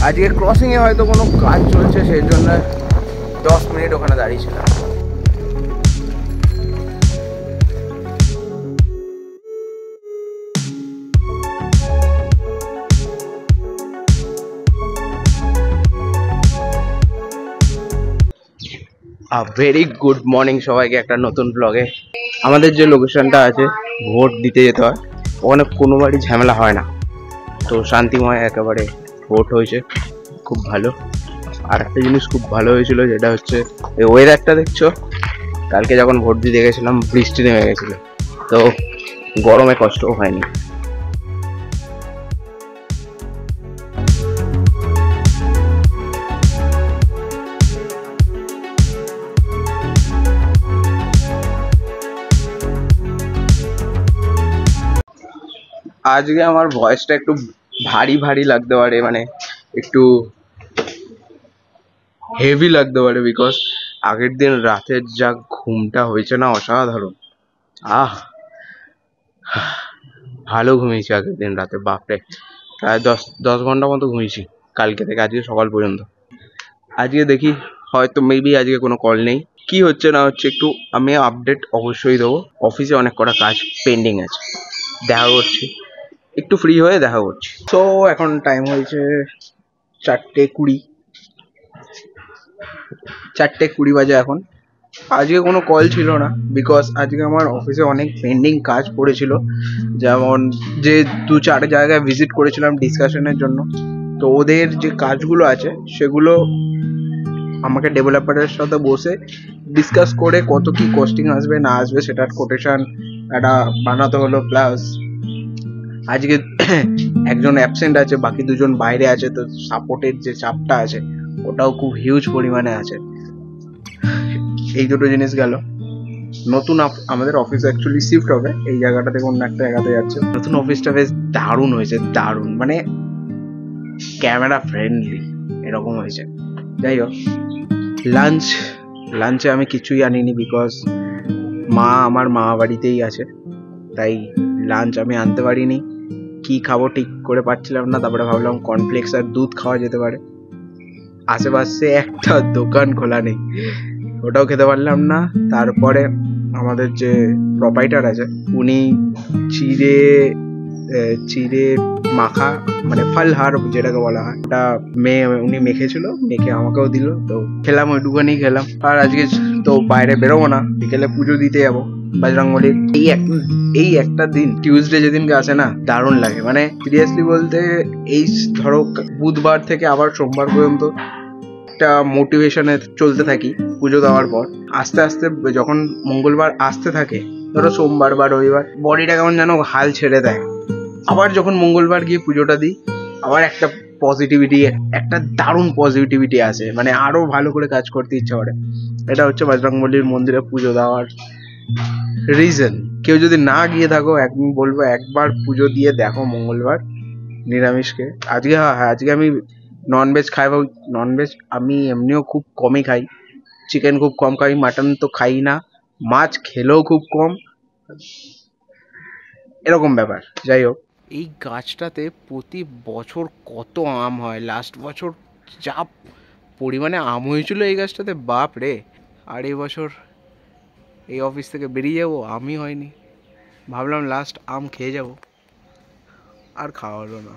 আজকে ক্রসিংয়ে হয়তো কোনো কাজ চলছে, সেই জন্য 10 মিনিট ওখানে দাঁড়িয়েছিলাম। ভেরি গুড মর্নিং সবাইকে একটা নতুন ব্লগে। আমাদের যে লোকেশনটা আছে, ভোট দিতে যেতে হয়, ওখানে কোনোবারই ঝামেলা হয় না, তো শান্তিময় একেবারে ভোট হয়েছে, খুব ভালো। আর একটা জিনিস খুব ভালো হয়েছিল, যেটা হচ্ছে এই ওয়েদারটা দেখছো। কালকে যখন ভোট দিতে গেছিলাম বৃষ্টি নেমে গেছিল, তো গরমে কষ্টও হয়নি। আজকে আমার ভয়েসটা একটু ভারী ভারী লাগতে পারে, মানে একটু হেভি লাগতে পারে, বিকজ আগের দিন রাতের যা ঘুমটা হয়েছে না, অসাধারণ। আহ ভালো ঘুমিয়েছি আগের দিন রাতে, বাপরে। প্রায় দশ ঘন্টা মতো ঘুমিয়েছি কালকে থেকে আজকে সকাল পর্যন্ত। আজকে দেখি, হয়তো মেবি আজকে কোনো কল নেই। কি হচ্ছে না হচ্ছে একটু আমি আপডেট অবশ্যই দেবো। অফিসে অনেক কটা কাজ পেন্ডিং আছে, দেখা করছি, একটু ফ্রি হয়ে দেখা করছি। তো এখন টাইম হয়েছে 4:20, 4:20 বাজে এখন। আজকে কোনো কল ছিল না, বিকজ আজকে আমার অফিসে অনেক পেন্ডিং কাজ পড়েছিল। যেমন যে 2-4 জায়গায় ভিজিট করেছিলাম ডিসকাশনের জন্য, তো ওদের যে কাজগুলো আছে সেগুলো আমাকে ডেভেলপারের সাথে বসে ডিসকাস করে কত কি কস্টিং আসবে না আসবে সেটার কোটেশন একটা বানাতে হলো। প্লাস আজকে একজন অ্যাবসেন্ট আছে, বাকি দুজন বাইরে আছে, তো সাপোর্টের যে চাপটা আছে ওটাও খুব হিউজ পরিমাণে আছে। এই দুটো জিনিস গেল। নতুন আমাদের অফিস অ্যাকচুয়ালি শিফট হবে, এই জায়গাটা থেকে অন্য একটা জায়গাতে যাচ্ছে। নতুন অফিসটা বেশ দারুণ হয়েছে, দারুণ মানে ক্যামেরা ফ্রেন্ডলি এরকম হয়েছে। যাই হোক, লাঞ্চে আমি কিছুই আনিনি, বিকজ আমার মা বাড়িতেই আছে, তাই লাঞ্চ আমি আনতে পারিনি। কি খাবো ঠিক করে পাচ্ছিলাম না, তারপরে ভাবলাম কর্নফ্লেক্স আর দুধ খাওয়া যেতে পারে। আশেপাশে একটা দোকান খোলা নেই, ওটাও খেতে পারলাম না। তারপরে আমাদের যে প্রোপাইটার আছে, উনি চিড়ে মাখা, মানে ফলহার যেটাকে বলা হয়, ওটা উনি মেখেছিল, মেখে আমাকেও দিল, তো খেলাম, ওইটুখানি খেলাম। আর আজকে তো বাইরে বেরোবো না, বিকেলে পুজো দিতে যাবো বজরংবলীর। এই একটা দিন টিউসডে যেদিনকে আসে না, দারুণ লাগে। মানে সিরিয়াসলি বলতে, এই ধরো বুধবার থেকে আবার সোমবার পর্যন্ত একটা মোটিভেশনে চলতে থাকি। পুজো দেওয়ার পর আস্তে আস্তে যখন মঙ্গলবার আসতে থাকে, ধরো সোমবার বা রবিবার, বডিটা কেমন যেন হাল ছেড়ে দেয়। আবার যখন মঙ্গলবার গিয়ে পুজোটা দিই, আবার একটা পজিটিভিটি, একটা দারুণ পজিটিভিটি আসে, মানে আরো ভালো করে কাজ করতে ইচ্ছা করে। এটা হচ্ছে বজরংবলীর মন্দিরে পুজো দেওয়ার রিজন। কেউ যদি না গিয়ে থাকো, একদিন বলবো একবার পুজো দিয়ে দেখো মঙ্গলবার নিরামিষকে। আজকে হ্যাঁ, আজকে আমি ননভেজ খাইবো। ননভেজ আমি এমনিও খুব কমই খাই, চিকেন খুব কম খাই, মাটন তো খাই না, মাছ খেলেও খুব কম, এরকম ব্যাপার। যাই হোক, এই গাছটাতে প্রতি বছর কত আম হয়, লাস্ট বছর যা পরিমাণে আম হয়েছিল এই গাছটাতে, বাপ রে। আর এই বছর এই অফিস থেকে বেরিয়ে যাবো, আমই হয়নি। ভাবলাম লাস্ট আম খেয়ে যাব, আর খাওয়া হলো না।